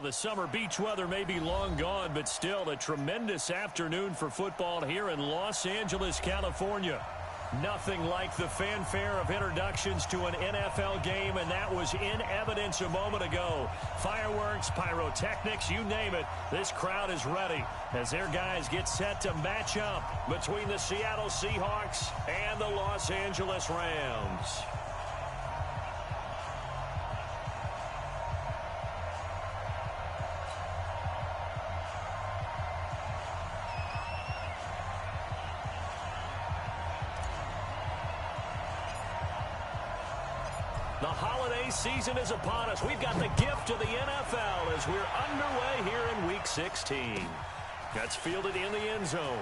Well, the summer beach weather may be long gone, but still a tremendous afternoon for football here in Los Angeles, California. Nothing like the fanfare of introductions to an NFL game, and that was in evidence a moment ago. Fireworks, pyrotechnics, you name it. This crowd is ready as their guys get set to match up between the Seattle Seahawks and the Los Angeles Rams. The holiday season is upon us. We've got the gift of the NFL as we're underway here in Week 16. That's fielded in the end zone.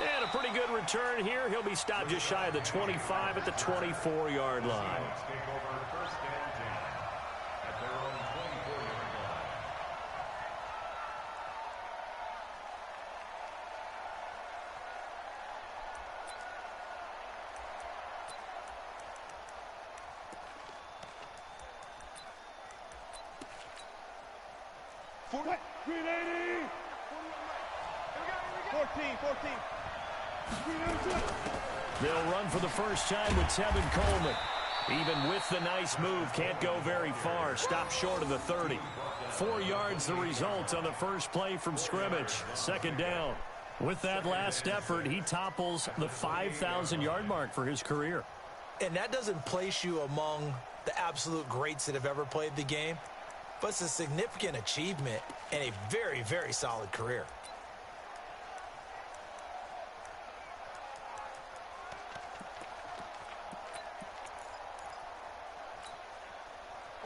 And a pretty good return here. He'll be stopped just shy of the 25 at the 24-yard line. They'll run for the first time with Tevin Coleman. Even with the nice move, can't go very far. Stop short of the 30. 4 yards the result on the first play from scrimmage. Second down. With that last effort, he topples the 5,000-yard mark for his career. And that doesn't place you among the absolute greats that have ever played the game, but it's a significant achievement and a very, very solid career.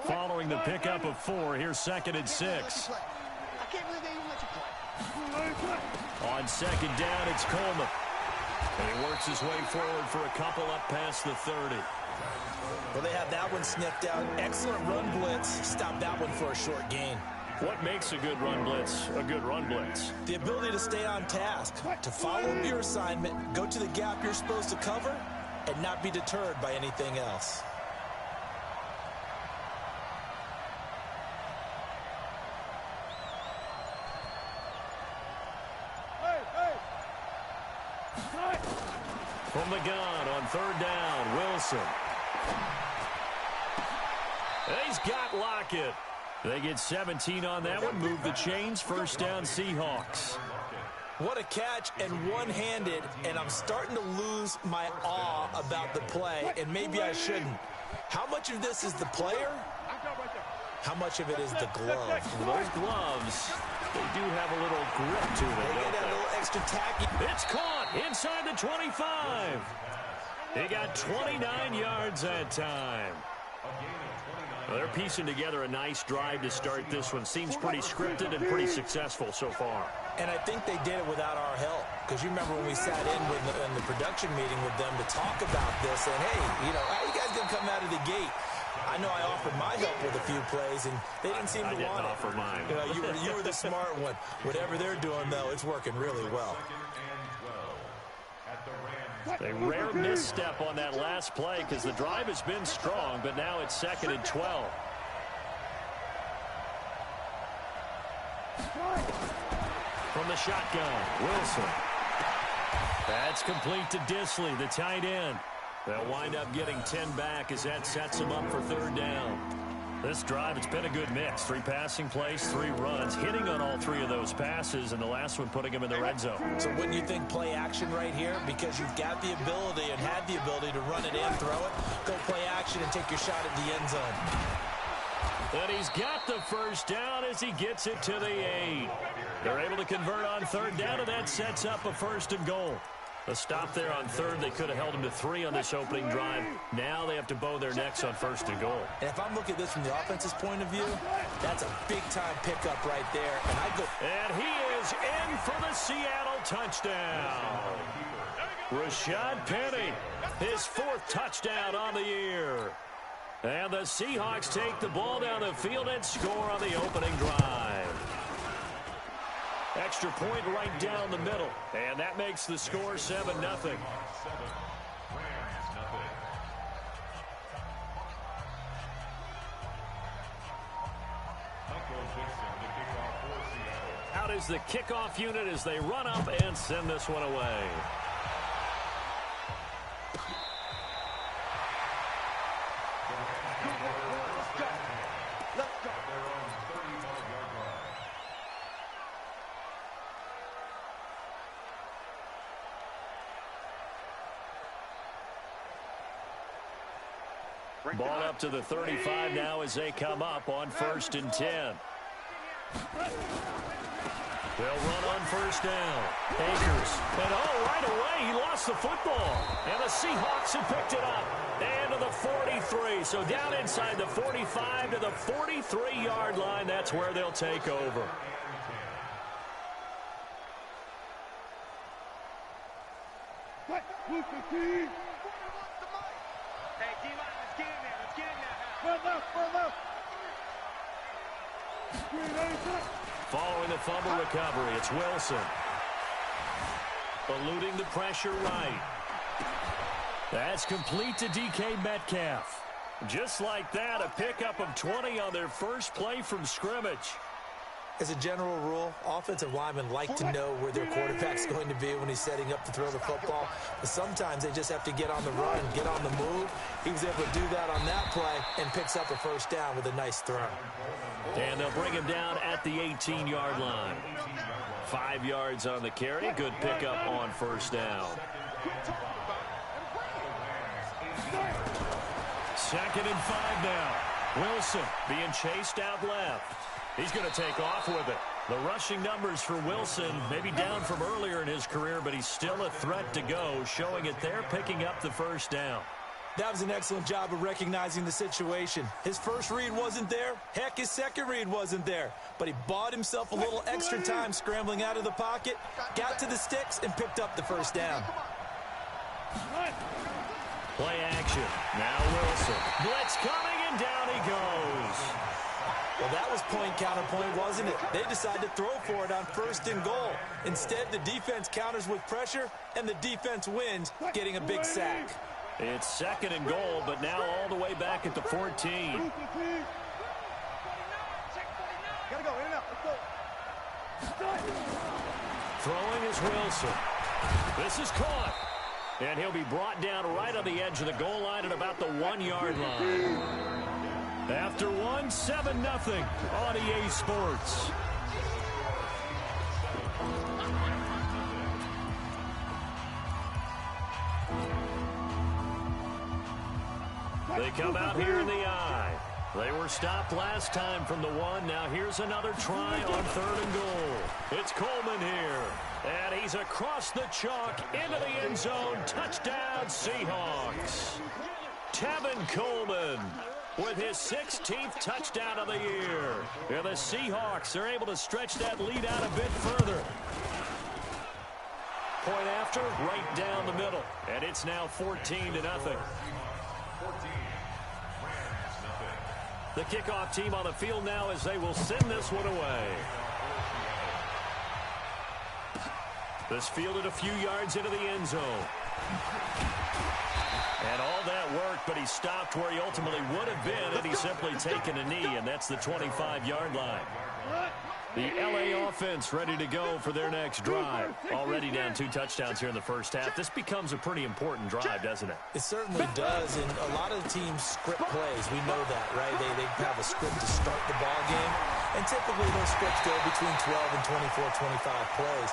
Following the pickup of 4, here's 2nd and 6. On second down, it's Coleman. And he works his way forward for a couple up past the 30. Well, they have that one sniffed out. Excellent run blitz. Stop that one for a short gain. What makes a good run blitz a good run blitz? The ability to stay on task, to follow your assignment, go to the gap you're supposed to cover, and not be deterred by anything else. From the gun on third down, Wilson. He's got Lockett. They get 17 on that one. Move the chains. First down, Seahawks. What a catch, and one-handed, and I'm starting to lose my awe about the play, and maybe I shouldn't. How much of this is the player? How much of it is the glove? Well, those gloves, they do have a little grip to them. They get that little extra tacky. It's caught inside the 25. He got 29 yards that time. Well, they're piecing together a nice drive to start this one. Seems pretty scripted and pretty successful so far. And I think they did it without our help. Because you remember when we sat in the production meeting with them to talk about this, and hey, you know, how you guys going to come out of the gate? I know I offered my help with a few plays, and they didn't seem to want it. I didn't offer mine. You know, you were the smart one. Whatever they're doing, though, it's working really well. A rare misstep on that last play because the drive has been strong, but now it's 2nd and 12. From the shotgun, Wilson. That's complete to Disley, the tight end. They'll wind up getting 10 back as that sets them up for third down. This drive, it's been a good mix. 3 passing plays, 3 runs, hitting on all 3 of those passes, and the last one putting him in the red zone. So wouldn't you think play action right here? Because you've got the ability and had the ability to run it in, throw it, go play action, and take your shot at the end zone. And he's got the first down as he gets it to the 8. They're able to convert on third down, and that sets up a 1st and goal. A stop there on third. They could have held him to 3 on this opening drive. Now they have to bow their necks on 1st and goal. And if I'm looking at this from the offense's point of view, that's a big-time pickup right there. And I go. And he is in for the Seattle touchdown. Rashad Penny, his 4th touchdown on the year. And the Seahawks take the ball down the field and score on the opening drive. Extra point right down the middle. And that makes the score 7-0. Out is the kickoff unit as they run up and send this one away. Ball up to the 35 now as they come up on 1st and 10. They'll run on 1st down. Akers. And right away he lost the football. And the Seahawks have picked it up. And to the 43. So down inside the 45 to the 43-yard line. That's where they'll take over. Following the fumble recovery, it's Wilson. Eluding the pressure right. That's complete to DK Metcalf. Just like that, a pickup of 20 on their first play from scrimmage. As a general rule, offensive linemen like to know where their quarterback's going to be when he's setting up to throw the football. But sometimes they just have to get on the run, get on the move. He was able to do that on that play and picks up a 1st down with a nice throw. And they'll bring him down at the 18-yard line. 5 yards on the carry. Good pickup on 1st down. 2nd and 5 now. Wilson being chased out left. He's going to take off with it. The rushing numbers for Wilson maybe down from earlier in his career, but he's still a threat to go, showing it there, picking up the 1st down. That was an excellent job of recognizing the situation. His first read wasn't there. Heck, his second read wasn't there. But he bought himself a little extra time scrambling out of the pocket, got to the sticks, and picked up the 1st down. Play action. Now Wilson. Blitz coming, and down he goes. Well, that was point counterpoint, wasn't it? They decided to throw for it on 1st and goal. Instead, the defense counters with pressure, and the defense wins, getting a big sack. It's 2nd and goal, but now all the way back at the 14. Throwing is Wilson. This is caught. And he'll be brought down right on the edge of the goal line at about the 1-yard line. After 7-0 on EA Sports. They come out here in the eye. They were stopped last time from the 1. Now here's another try on 3rd and goal. It's Coleman here. And he's across the chalk into the end zone. Touchdown, Seahawks. Tevin Coleman with his 16th touchdown of the year. And the Seahawks are able to stretch that lead out a bit further. Point after, right down the middle. And it's now 14-0. The kickoff team on the field now as they will send this one away. This fielded a few yards into the end zone. And all that worked, but he stopped where he ultimately would have been had he simply taken a knee, and that's the 25-yard line. The LA offense ready to go for their next drive. Already down 2 touchdowns here in the first half. This becomes a pretty important drive, doesn't it? It certainly does, and a lot of the teams script plays. We know that, right? They have a script to start the ball game, and typically those scripts go between 12 and 24, 25 plays.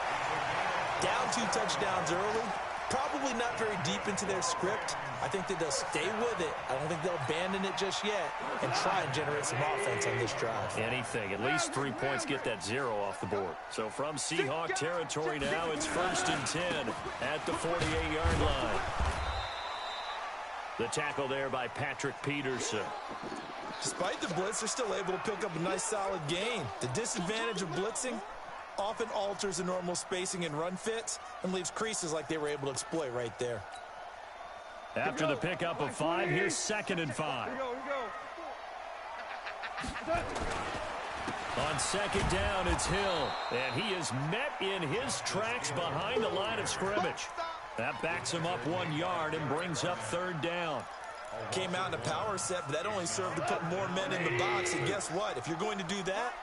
Down 2 touchdowns early, probably not very deep into their script. I think that they'll stay with it. I don't think they'll abandon it just yet and try and generate some offense on this drive. Anything. At least 3 points, get that 0 off the board. So from Seahawk territory now, it's 1st and 10 at the 48-yard line. The tackle there by Patrick Peterson. Despite the blitz, they're still able to pick up a nice solid gain. The disadvantage of blitzing often alters the normal spacing and run fits and leaves creases like they were able to exploit right there. After the pickup of 5, here's 2nd and 5. On 2nd down, it's Hill. And he is met in his tracks behind the line of scrimmage. That backs him up 1 yard and brings up 3rd down. Came out in a power set, but that only served to put more men in the box. And guess what? If you're going to do that,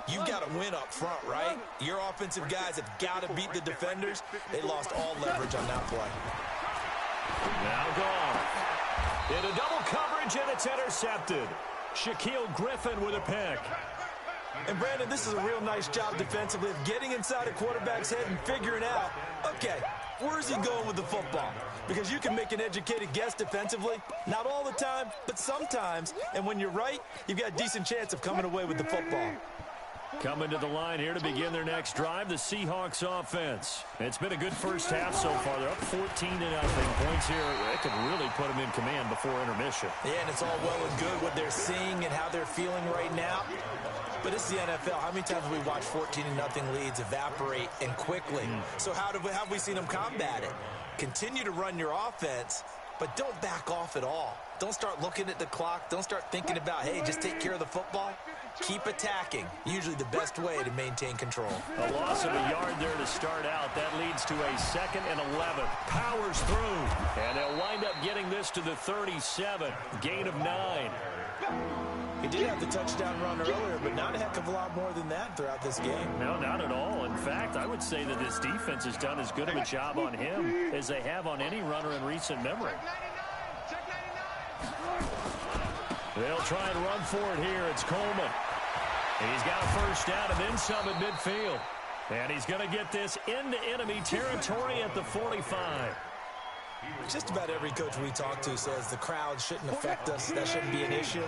you've got to win up front, right? Your offensive guys have got to beat the defenders. They lost all leverage on that play. Now gone. Into double coverage, and it's intercepted. Shaquille Griffin with a pick. And, Brandon, this is a real nice job defensively of getting inside a quarterback's head and figuring out, okay, where's he going with the football? Because you can make an educated guess defensively. Not all the time, but sometimes. And when you're right, you've got a decent chance of coming away with the football. Coming to the line here to begin their next drive, the Seahawks offense. It's been a good first half so far. They're up 14-0. Points here, it could really put them in command before intermission. Yeah, and it's all well and good what they're seeing and how they're feeling right now. But it's the NFL. How many times have we watched 14-0 leads evaporate and quickly? So how have we seen them combat it? Continue to run your offense, but don't back off at all. Don't start looking at the clock. Don't start thinking about, hey, just take care of the football. Keep attacking. Usually the best way to maintain control. A loss of a yard there to start out. That leads to a 2nd and 11. Powers through. And they'll wind up getting this to the 37. Gain of 9. He did have the touchdown run earlier, but not a heck of a lot more than that throughout this game. No, not at all. In fact, I would say that this defense has done as good of a job on him as they have on any runner in recent memory. They'll try and run for it here. It's Coleman. He's got a first down and then some at midfield. And he's going to get this into enemy territory at the 45. Just about every coach we talk to says the crowd shouldn't affect us. That shouldn't be an issue.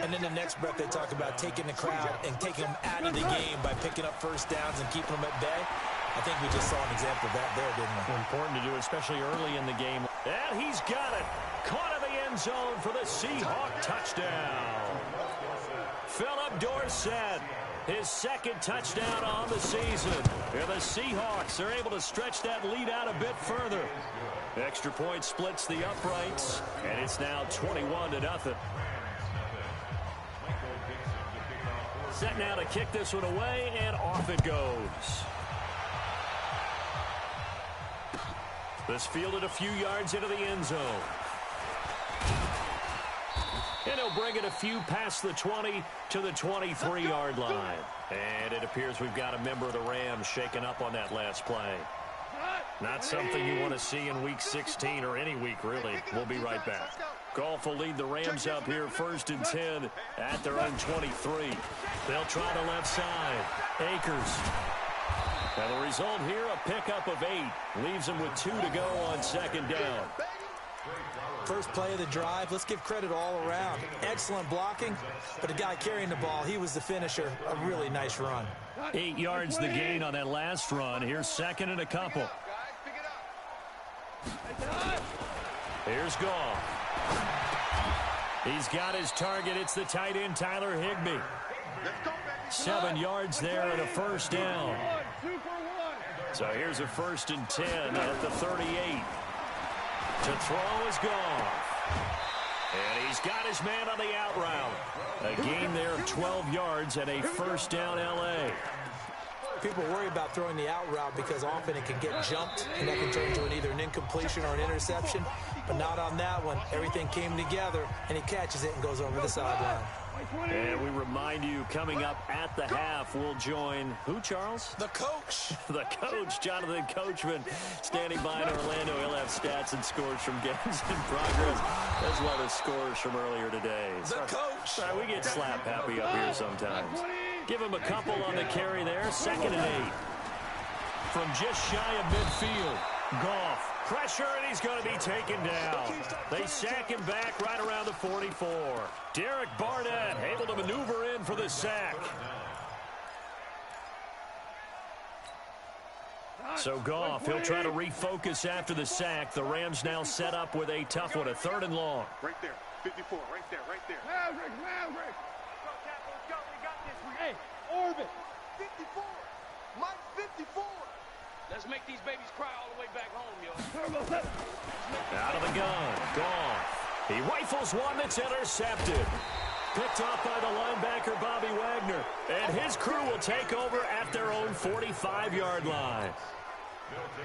And then the next breath they talk about taking the crowd and taking them out of the game by picking up first downs and keeping them at bay. I think we just saw an example of that there, didn't we? Important to do, especially early in the game. And he's got it. Caught in the end zone for the Seahawk touchdown. Philip Dorsett, his 2nd touchdown on the season. And the Seahawks are able to stretch that lead out a bit further. Extra point splits the uprights, and it's now 21-0. Set now to kick this one away, and off it goes. This fielded a few yards into the end zone. And he'll bring it a few past the 20 to the 23-yard line. And it appears we've got a member of the Rams shaken up on that last play. Not something you want to see in Week 16 or any week, really. We'll be right back. Goff will lead the Rams up here 1st and 10 at their own 23. They'll try the left side. Akers. And the result here, a pickup of 8. Leaves them with 2 to go on 2nd down. First play of the drive, let's give credit all around. Excellent blocking, but the guy carrying the ball, he was the finisher. A really nice run. 8 yards the gain on that last run. Here's 2nd and a couple. Here's Goff. He's got his target. It's the tight end, Tyler Higbee. 7 yards there and a first down. So here's a 1st and 10 at the 38. To throw is Goff. And he's got his man on the out route. A gain there of 12 yards and a first down L.A. People worry about throwing the out route because often it can get jumped, and that can turn into either an incompletion or an interception. But not on that one. Everything came together, and he catches it and goes over the sideline. And we remind you, coming up at the half, we'll join who, Charles? The coach. The coach, Jonathan Coachman, standing by in Orlando. He'll have stats and scores from games in progress, as well as scores from earlier today. The coach. Sorry, we get slap happy up here sometimes. Give him a couple on the carry there. 2nd and 8. From just shy of midfield. Goff. Pressure, and he's going to be taken down. They sack him back right around the 44. Derek Barnett able to maneuver in for the sack. So Goff, he'll try to refocus after the sack. The Rams now set up with a tough one, a 3rd and long. Right there, 54, right there. Maverick. Hey, Orbit. 54, Mike 54. Let's make these babies cry all the way back home, yo. Out of the gun, Goff. He rifles one that's intercepted. Picked off by the linebacker, Bobby Wagner. And his crew will take over at their own 45-yard line.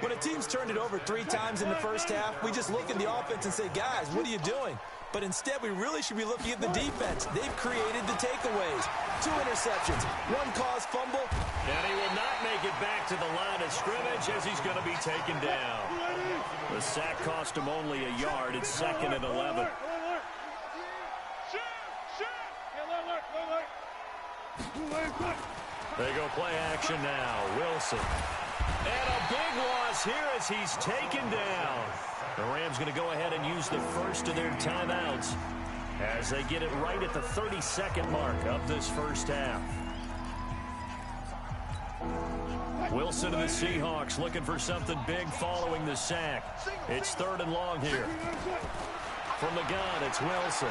When a team's turned it over 3 times in the first half, we just look at the offense and say, guys, what are you doing? But instead, we really should be looking at the defense. They've created the takeaways. 2 interceptions, 1 caused fumble. And he will not make it back to the line of scrimmage as he's going to be taken down. The sack cost him only a yard. It's 2nd and 11. They go play action now. Wilson. And a big loss here as he's taken down. The Rams going to go ahead and use the first of their timeouts as they get it right at the 32nd mark of this first half. Wilson and the Seahawks looking for something big following the sack. It's 3rd and long here. From the gun, it's Wilson.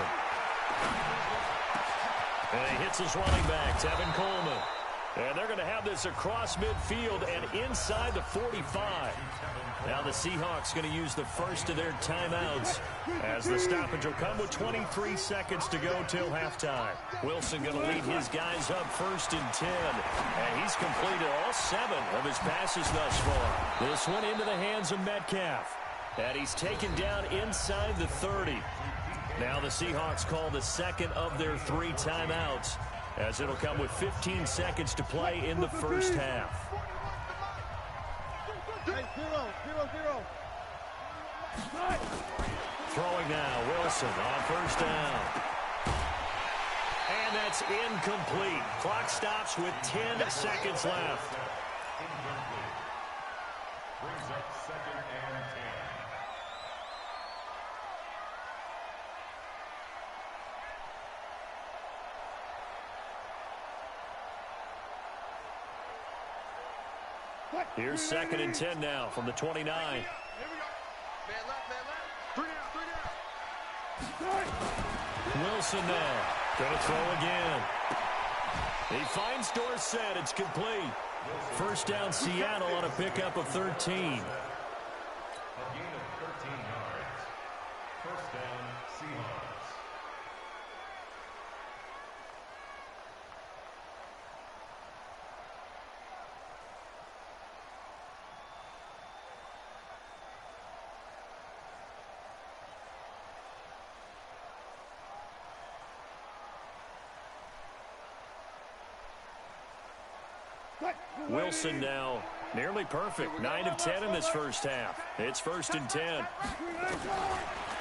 And he hits his running back, Tevin Coleman. And they're going to have this across midfield and inside the 45. Now the Seahawks going to use the first of their timeouts as the stoppage will come with 23 seconds to go till halftime. Wilson going to lead his guys up 1st and 10. And he's completed all 7 of his passes thus far. This one into the hands of Metcalf. And he's taken down inside the 30. Now the Seahawks call the second of their 3 timeouts as it'll come with 15 seconds to play in the first half. Throwing now, Wilson on 1st down. And that's incomplete. Clock stops with 10 seconds left. Brings up 2nd and 10. Here's 2nd and 10 now from the 29. Here we go. Man left. 3 down. Wilson now. Going to throw again. He finds Dorsett. It's complete. 1st down Seattle on a pickup of 13. A gain of 13 yards. 1st down Seahawks. Wilson now nearly perfect. 9 of 10 in this first half. It's 1st and 10.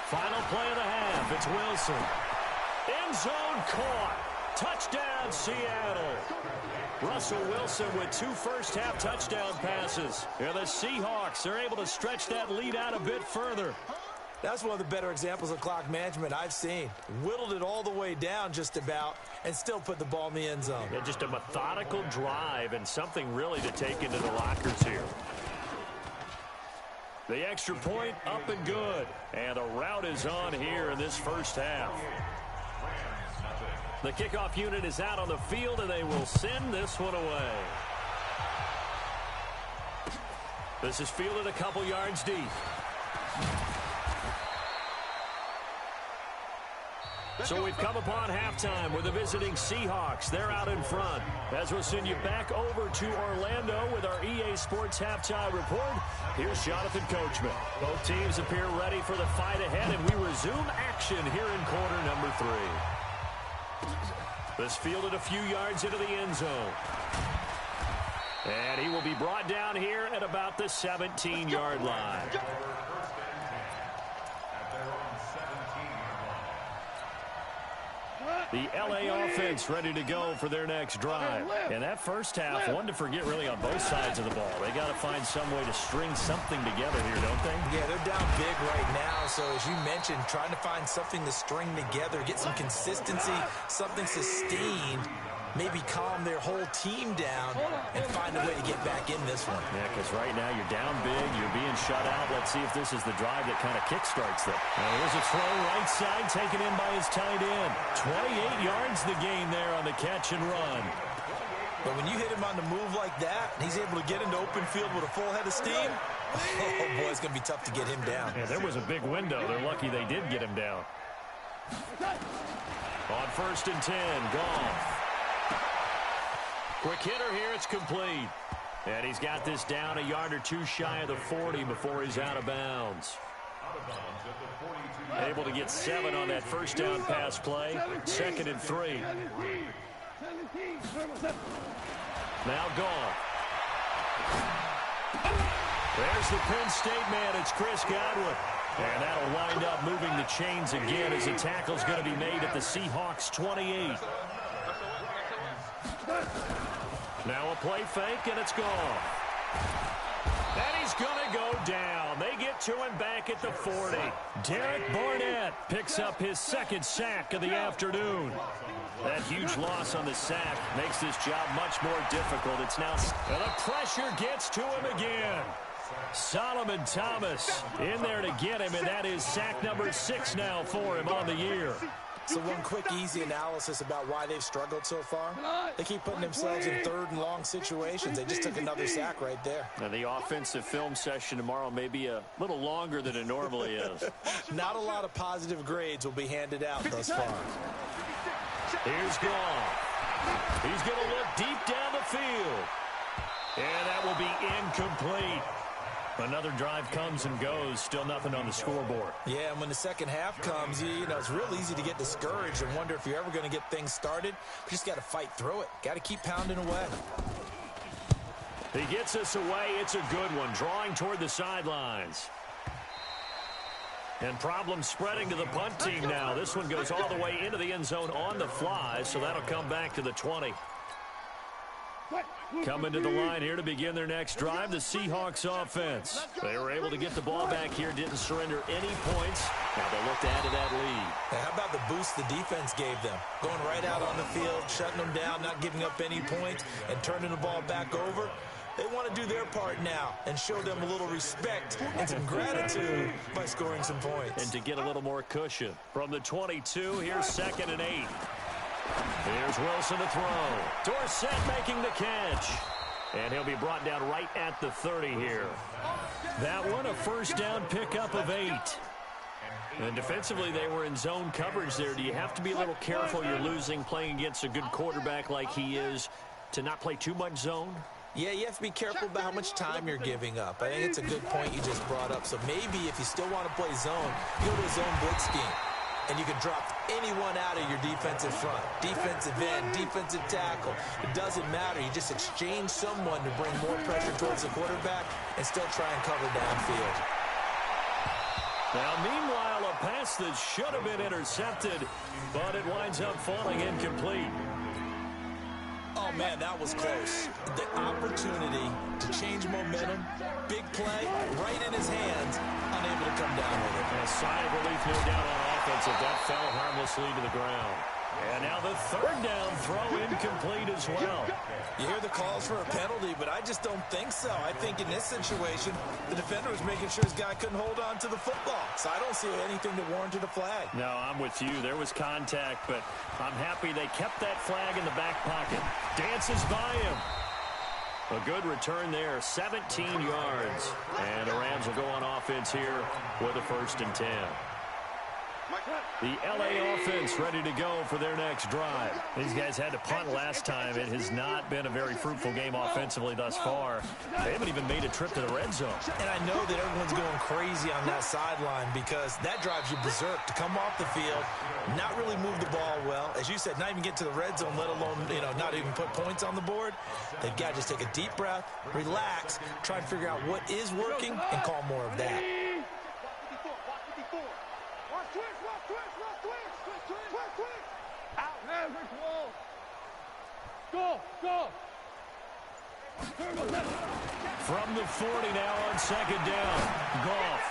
Final play of the half. It's Wilson. End zone caught. Touchdown, Seattle. Russell Wilson with 2 first-half touchdown passes. And the Seahawks are able to stretch that lead out a bit further. That's one of the better examples of clock management I've seen. Whittled it all the way down just about and still put the ball in the end zone. Yeah, just a methodical drive and something really to take into the lockers here. The extra point up and good. And a rout is on here in this first half. The kickoff unit is out on the field, and they will send this one away. This is fielded a couple yards deep. So we've come upon halftime with the visiting Seahawks. They're out in front. As we'll send you back over to Orlando with our EA Sports Halftime Report, here's Jonathan Coachman. Both teams appear ready for the fight ahead, and we resume action here in quarter number 3. This fielded a few yards into the end zone. And he will be brought down here at about the 17-yard line. The L.A. offense ready to go for their next drive. And that first half, one to forget really on both sides of the ball. They got to find some way to string something together here, don't they? Yeah, they're down big right now. So as you mentioned, trying to find something to string together, get some consistency, something sustained, maybe calm their whole team down and find a way to get back in this one. Yeah, because right now you're down big, you're being shut out. Let's see if this is the drive that kind of kickstarts them. Now here's a throw right side taken in by his tight end. 28 yards the gain there on the catch and run. But when you hit him on the move like that, and he's able to get into open field with a full head of steam, oh boy, it's going to be tough to get him down. Yeah, there was a big window. They're lucky they did get him down. On 1st and 10, Goff. Quick hitter here, it's complete. And he's got this down a yard or two shy of the 40 before he's out of bounds. Out of bounds at the 42. Able to get 7 on that first down pass play. 2nd and 3. Now Goff. There's the Penn State man. It's Chris Godwin. And that'll wind up moving the chains again as the tackle's going to be made at the Seahawks 28. Now a play fake, and it's gone. And he's going to go down. They get to him back at the 40. Derek Barnett picks up his 2nd sack of the afternoon. That huge loss on the sack makes this job much more difficult. It's now, and the pressure gets to him again. Solomon Thomas in there to get him, and that is sack number 6 now for him on the year. So one quick, easy analysis about why they've struggled so far. They keep putting themselves in 3rd and long situations. They just took another sack right there. Now the offensive film session tomorrow may be a little longer than it normally is. Not a lot of positive grades will be handed out thus far. Here's Goff. He's going to look deep down the field. And that will be incomplete. Another drive comes and goes. Still nothing on the scoreboard. Yeah, and when the second half comes, you know, it's real easy to get discouraged and wonder if you're ever going to get things started. You just got to fight through it. Got to keep pounding away. He gets us away. It's a good one. Drawing toward the sidelines. And problems spreading to the punt team now. This one goes all the way into the end zone on the fly, so that'll come back to the 20. Coming to the line here to begin their next drive, the Seahawks offense. They were able to get the ball back here, didn't surrender any points. Now they'll look to add to that lead. Now, how about the boost the defense gave them? Going right out on the field, shutting them down, not giving up any points, and turning the ball back over. They want to do their part now and show them a little respect and some gratitude by scoring some points. And to get a little more cushion. From the 22, here's 2nd and 8. Here's Wilson to throw. Dorsett making the catch. And he'll be brought down right at the 30 here. That one, a first down pickup of 8. And defensively, they were in zone coverage there. Do you have to be a little careful? You're losing, playing against a good quarterback like he is, to not play too much zone? Yeah, you have to be careful about how much time you're giving up. I think it's a good point you just brought up. So maybe if you still want to play zone, you go to a zone blitz scheme. And you can drop anyone out of your defensive front. Defensive end, defensive tackle. It doesn't matter. You just exchange someone to bring more pressure towards the quarterback and still try and cover downfield. Now, meanwhile, a pass that should have been intercepted, but it winds up falling incomplete. Oh, man, that was close. The opportunity to change momentum, big play, right in his hands, unable to come down with it. And a sigh of relief, no doubt, on offense if that fell harmlessly to the ground. And now the 3rd down throw incomplete as well. You hear the calls for a penalty, but I just don't think so. I think in this situation, the defender was making sure his guy couldn't hold on to the football. So I don't see anything that warranted a flag. No, I'm with you. There was contact, but I'm happy they kept that flag in the back pocket. Dances by him. A good return there, 17 yards. And the Rams will go on offense here with a 1st and 10. The LA offense ready to go for their next drive. These guys had to punt last time. It has not been a very fruitful game offensively thus far. They haven't even made a trip to the red zone. And I know that everyone's going crazy on that sideline because that drives you berserk to come off the field, not really move the ball well. As you said, not even get to the red zone, let alone, not even put points on the board. They've got to just take a deep breath, relax, try and figure out what is working and call more of that. Go! From the 40 now on 2nd down. Goff.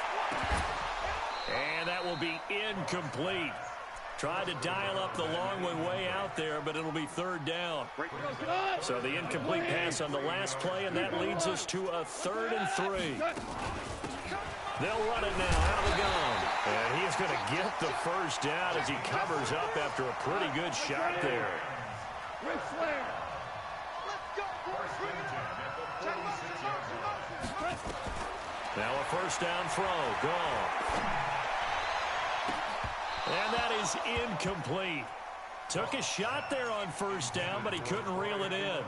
And that will be incomplete. Tried to dial up the long way out there, but it'll be 3rd down. So the incomplete pass on the last play, and that leads us to a 3rd and 3. They'll run it now out of the gun. And he's going to get the first down as he covers up after a pretty good shot there. Now a 1st down throw. Goff. And that is incomplete. Took a shot there on 1st down, but he couldn't reel it in.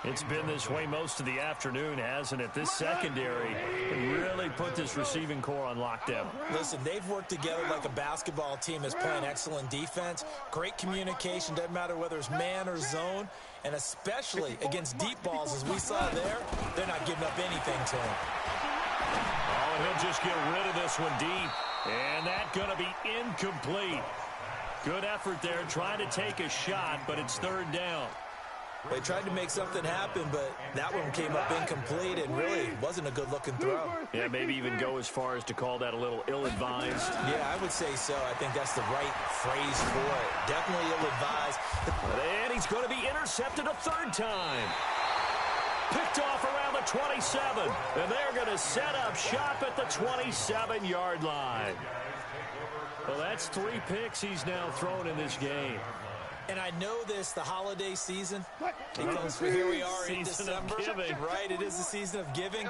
It's been this way most of the afternoon, hasn't it? This secondary really put this receiving core on lockdown. Listen, they've worked together like a basketball team that's playing excellent defense. Great communication, doesn't matter whether it's man or zone. And especially against deep balls, as we saw there, they're not giving up anything to him. Oh, and he'll just get rid of this one deep. And that's going to be incomplete. Good effort there, trying to take a shot, but it's third down. They tried to make something happen, but that one came up incomplete and really wasn't a good-looking throw. Yeah, maybe even go as far as to call that a little ill-advised. Yeah, I would say so. I think that's the right phrase for it. Definitely ill-advised. And he's going to be intercepted a third time. Picked off around the 27. And they're going to set up shop at the 27-yard line. Well, that's 3 picks he's now thrown in this game. And I know this, the holiday season, because here we are in December, right? It is the season of giving.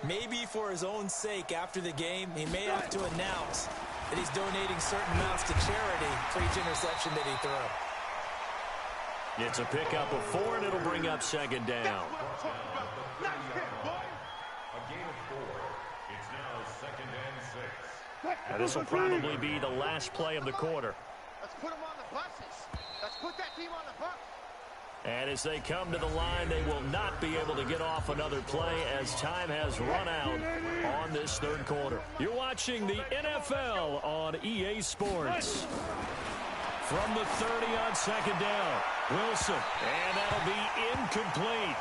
Maybe for his own sake, after the game, he may have to announce that he's donating certain amounts to charity for each interception that he throws. It's a pickup of 4, and it'll bring up second down. A gain of 4. It's now 2nd and 6. Now, this will probably be the last play of the quarter. Let's put them on the buses. Let's put that team on the bus. And as they come to the line, they will not be able to get off another play as time has run out on this third quarter. You're watching the NFL on EA Sports. From the 30 on second down, Wilson. And that'll be incomplete.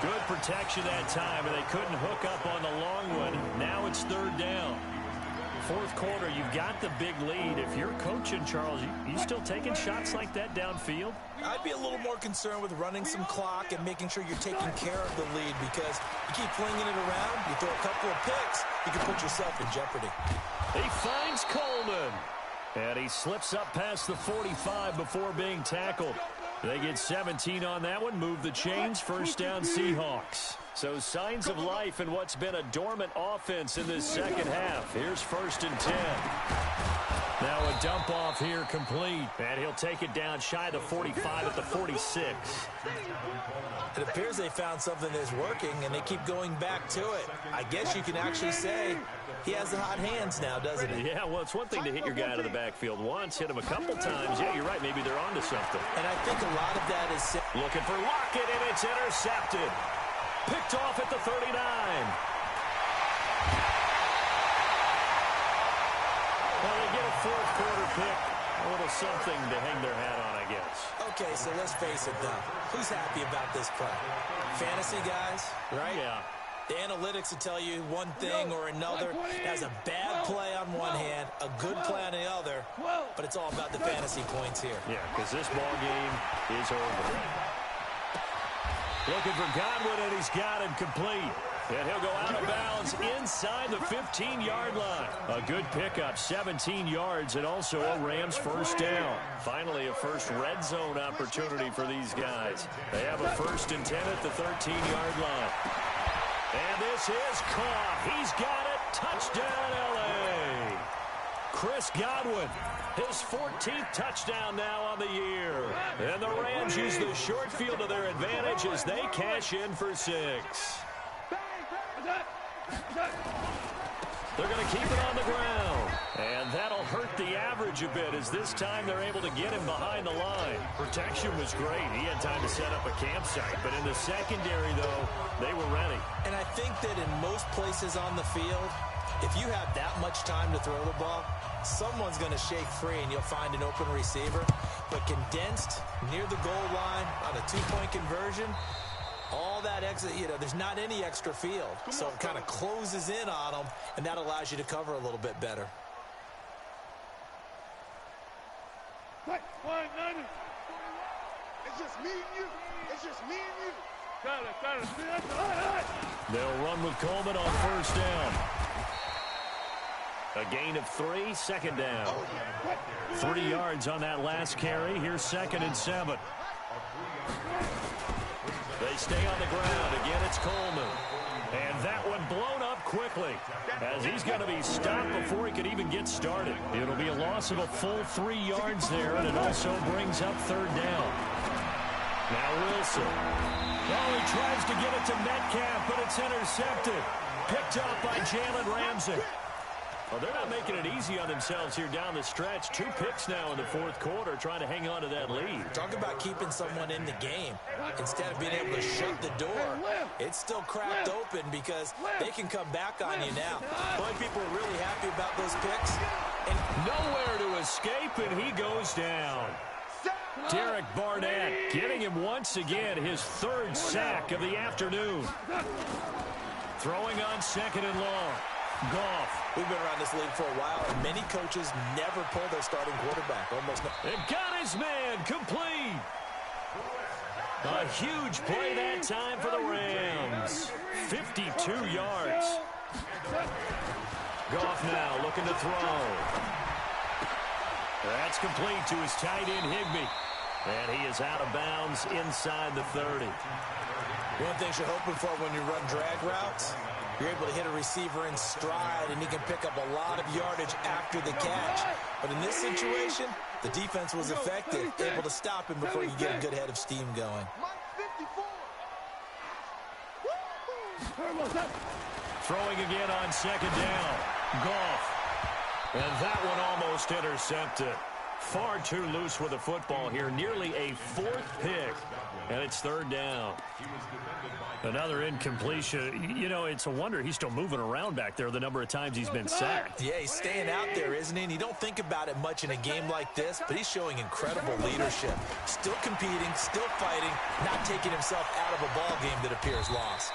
Good protection that time, and they couldn't hook up on the long one. Now it's third down. Fourth quarter, you've got the big lead. If you're coaching, Charles, you still taking shots like that downfield? I'd be a little more concerned with running some clock and making sure you're taking care of the lead, because you keep flinging it around, you throw a couple of picks, you can put yourself in jeopardy. He finds Coleman. And he slips up past the 45 before being tackled. They get 17 on that one, move the chains, first down Seahawks. So signs of life in what's been a dormant offense in this second half. Here's 1st and 10. Now a dump off here complete. And he'll take it down shy of the 45 at the 46. It appears they found something that's working, and they keep going back to it. I guess you can actually say he has the hot hands now, doesn't he? Yeah, well, it's one thing to hit your guy out of the backfield once, hit him a couple times. Yeah, you're right. Maybe they're onto something. And I think a lot of that is... Looking for Lockett, and it's intercepted. Picked off at the 39. Well, they get a fourth quarter pick. A little something to hang their hat on, I guess. Okay, so let's face it, though. Who's happy about this play? Fantasy guys, right? Yeah. The analytics will tell you one thing or another. Has a bad play on one hand, a good play on the other, but it's all about the fantasy points here. Yeah, because this ball game is over. Looking for Godwin, and he's got him complete. And he'll go out of bounds inside the 15-yard line. A good pickup, 17 yards, and also a Rams first down. Finally, a first red zone opportunity for these guys. They have a 1st and 10 at the 13-yard line. And this is caught. He's got it. Touchdown, L.A. Chris Godwin, his 14th touchdown now on the year. And the Rams use the short field to their advantage as they cash in for 6. They're going to keep it on the ground. And that'll hurt the average a bit as this time they're able to get him behind the line. Protection was great. He had time to set up a campsite. But in the secondary, though, they were ready. And I think that in most places on the field, if you have that much time to throw the ball, someone's going to shake free and you'll find an open receiver. But condensed near the goal line on a 2-point conversion, all that exit, there's not any extra field. So it kind of closes in on them, and that allows you to cover a little bit better. It's just me and you. It's just me and you. They'll run with Coleman on first down. A gain of 3, second down. 3 yards on that last carry. Here's 2nd and 7. They stay on the ground. Again, it's Coleman. And that one blown up quickly as he's going to be stopped before he could even get started. It'll be a loss of a full 3 yards there, and it also brings up third down. Now Wilson. Oh, he tries to get it to Metcalf, but it's intercepted. Picked up by Jalen Ramsey. Well, they're not making it easy on themselves here down the stretch. 2 picks now in the fourth quarter, trying to hang on to that lead. Talk about keeping someone in the game. Instead of being able to shut the door, it's still cracked open because they can come back on you now. Boy, people are really happy about those picks. And nowhere to escape, and he goes down. Derek Barnett getting him once again, his 3rd sack of the afternoon. Throwing on 2nd and long. Goff. We've been around this league for a while, and many coaches never pull their starting quarterback. Almost no. It got his man complete. A huge play that time for the Rams. 52 yards. Goff now looking to throw. That's complete to his tight end, Higbee. And he is out of bounds inside the 30. One thing you're hoping for when you run drag routes, you're able to hit a receiver in stride, and he can pick up a lot of yardage after the catch. But in this situation, the defense was effective, able to stop him before you get a good head of steam going. Throwing again on 2nd down. Goff. And that one almost intercepted. Far too loose with the football here. Nearly a 4th pick. And it's 3rd down. Another incompletion. You know, it's a wonder he's still moving around back there the number of times he's been sacked. Yeah, he's staying out there, isn't he? And you don't think about it much in a game like this, but he's showing incredible leadership. Still competing, still fighting, not taking himself out of a ball game that appears lost.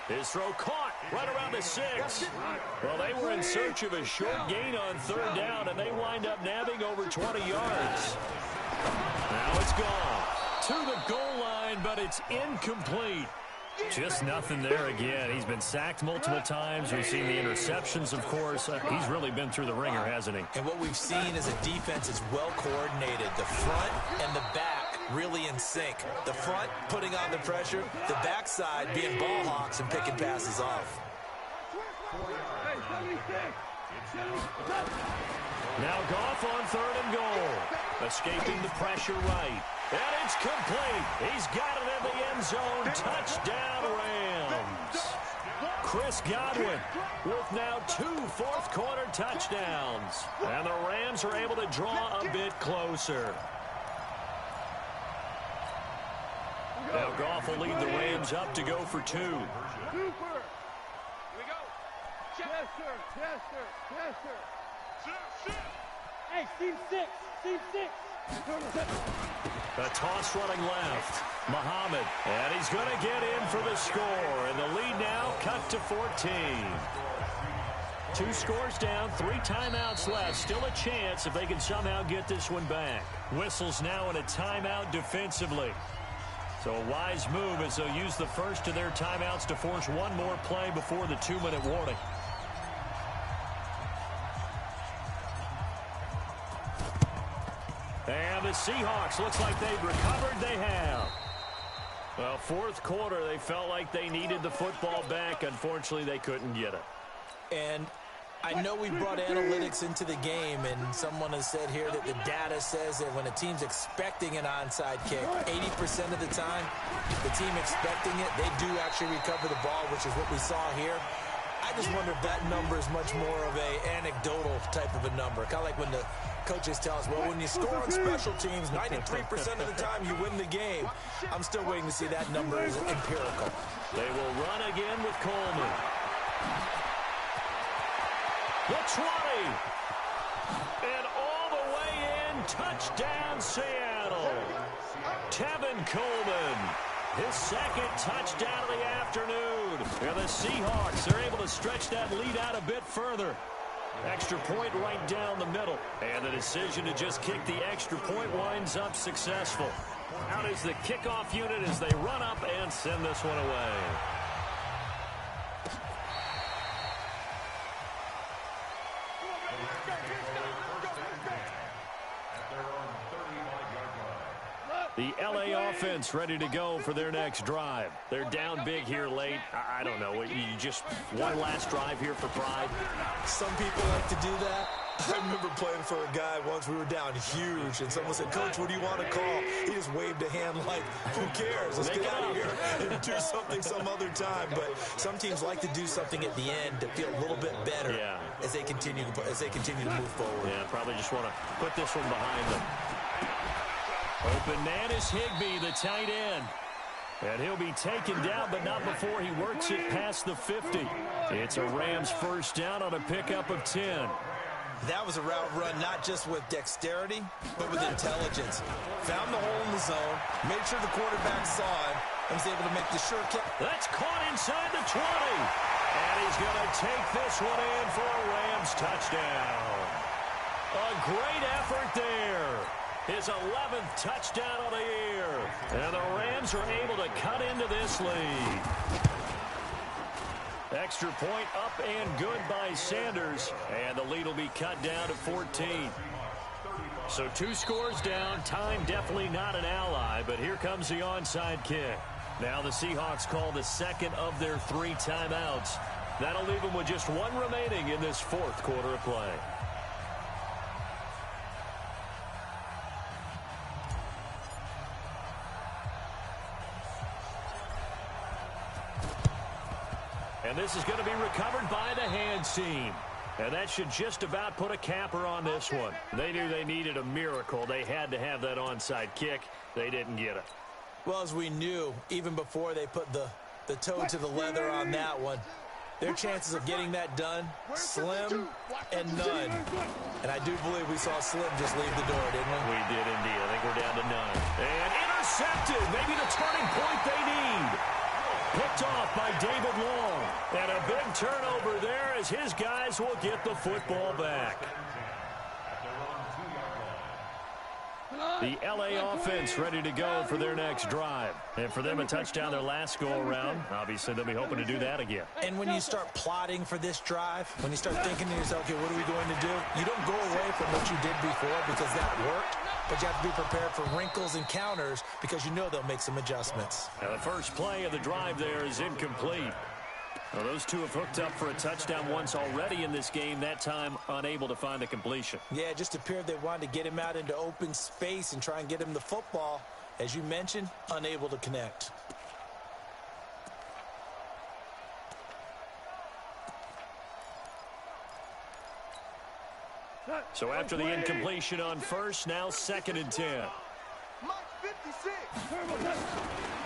His throw caught right around the 6. Well, they were in search of a short gain on 3rd down, and they wind up nabbing over 20 yards. Now it's gone to the goal line, but it's incomplete. Just nothing there again. He's been sacked multiple times. We've seen the interceptions, of course. He's really been through the ringer, hasn't he? And what we've seen is a defense that's well coordinated. The front and the back really in sync. The front putting on the pressure, the backside being ball hawks and picking passes off. Now Goff on 3rd and goal. Escaping the pressure right. And it's complete. He's got it in the end zone. Touchdown, Rams. Chris Godwin with now 2 fourth-quarter touchdowns. And the Rams are able to draw a bit closer. Now Goff will lead the Rams up to go for 2. Here we go. Yes, sir. Yes, sir. Yes, sir. Hey, Steve 6. Steve 6. A toss running left. Muhammad. And he's going to get in for the score. And the lead now cut to 14. 2 scores down, 3 timeouts left. Still a chance if they can somehow get this one back. Whistles now in a timeout defensively. So a wise move as they'll use the first of their timeouts to force one more play before the 2-minute warning. And the Seahawks, looks like they've recovered. They have. Well, fourth quarter, they felt like they needed the football back. Unfortunately, they couldn't get it. And I know we brought analytics into the game, and someone has said here that the data says that when a team's expecting an onside kick, 80% of the time, the team expecting it, they do actually recover the ball, which is what we saw here. I just wonder if that number is much more of a anecdotal type of a number. Kind of like when the coaches tell us, well, when you score on special teams, 93% of the time you win the game. I'm still waiting to see that number is empirical. They will run again with Coleman. The 20. And all the way in, touchdown Seattle. Tevin Coleman. His second touchdown of the afternoon. And the Seahawks are able to stretch that lead out a bit further. Extra point right down the middle. And the decision to just kick the extra point winds up successful. Out is the kickoff unit as they run up and send this one away. The LA offense ready to go for their next drive. They're down big here late. I don't know. You just one last drive here for pride. Some people like to do that. I remember playing for a guy once. We were down huge, and someone said, "Coach, what do you want to call?" He just waved a hand like, "Who cares? Let's get out of here and do something some other time." But some teams like to do something at the end to feel a little bit better as they continue to move forward. Yeah, probably just want to put this one behind them. Open man is Higbee, the tight end. And he'll be taken down, but not before he works it past the 50. It's a Rams first down on a pickup of 10. That was a route run not just with dexterity, but with intelligence. Found the hole in the zone, made sure the quarterback saw him, and was able to make the sure catch. That's caught inside the 20. And he's going to take this one in for a Rams touchdown. A great effort there. His 11th touchdown of the year. And the Rams are able to cut into this lead. Extra point up and good by Sanders. And the lead will be cut down to 14. So 2 scores down. Time definitely not an ally, but here comes the onside kick. Now the Seahawks call the second of their 3 timeouts. That'll leave them with just 1 remaining in this 4th quarter of play. And this is going to be recovered by the hands team. And that should just about put a capper on this one. They knew they needed a miracle. They had to have that onside kick. They didn't get it. Well, as we knew, even before they put the toe to the leather on that one, their chances of getting that done, slim and none. And I do believe we saw Slim just leave the door, didn't we? We did indeed. I think we're down to none. And intercepted. Maybe the turning point they need. Picked off by David Long. And a big turnover there as his guys will get the football back. The L.A. offense ready to go for their next drive. And for them, a touchdown their last go-around. Obviously, they'll be hoping to do that again. And when you start plotting for this drive, when you start thinking to yourself, okay, what are we going to do? You don't go away from what you did before because that worked. But you have to be prepared for wrinkles and counters because you know they'll make some adjustments. Now, the first play of the drive there is incomplete. Well, those two have hooked up for a touchdown once already in this game, that time unable to find the completion. Yeah, it just appeared they wanted to get him out into open space and try and get him the football. As you mentioned, unable to connect. So after the incompletion on first, now 2nd and 10.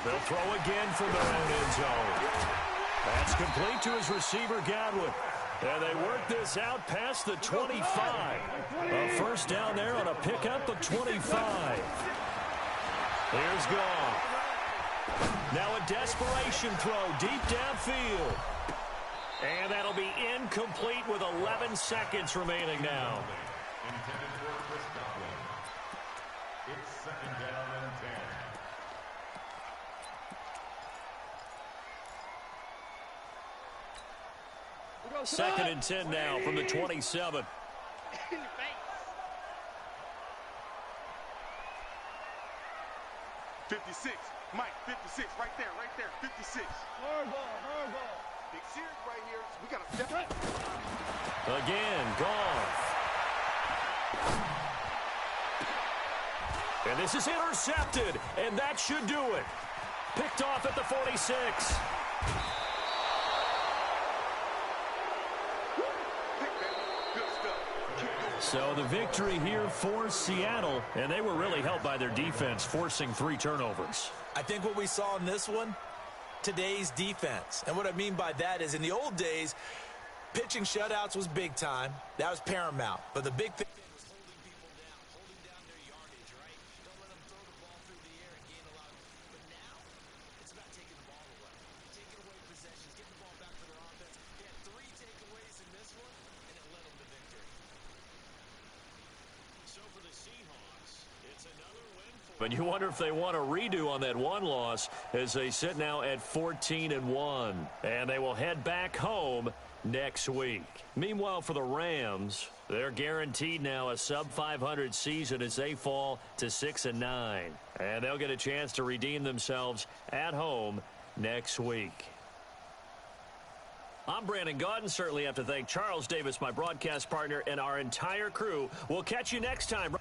They'll throw again from their own end zone. That's complete to his receiver, Godwin. And they work this out past the 25. A first down there on a pickup of 25. Here's Goff. Now a desperation throw deep downfield. And that'll be incomplete with 11 seconds remaining now. Intended for Chris Godwin. It's 2nd down and 10. 2nd and 10 now from the 27. 56, Mike, 56, right there, 56. Hard ball. Big series right here, so we got to step up. Again, Goff. And this is intercepted, and that should do it. Picked off at the 46. So the victory here for Seattle, and they were really helped by their defense, forcing 3 turnovers. I think what we saw in this one, today's defense. And what I mean by that is in the old days, pitching shutouts was big time. That was paramount. But the big thing was holding people down, holding down their yardage, right? Don't let them throw the ball through the air and gain a lot. But now, it's about taking the ball away. Taking away possessions, getting the ball back for their offense. They had 3 takeaways in this one, and it led them to victory. So for the Seahawks, it's another win. But you wonder if they want a redo on that one loss as they sit now at 14-1. And they will head back home next week. Meanwhile, for the Rams, they're guaranteed now a sub-500 season as they fall to 6-9. And they'll get a chance to redeem themselves at home next week. I'm Brandon Gaudin. Certainly have to thank Charles Davis, my broadcast partner, and our entire crew. We'll catch you next time.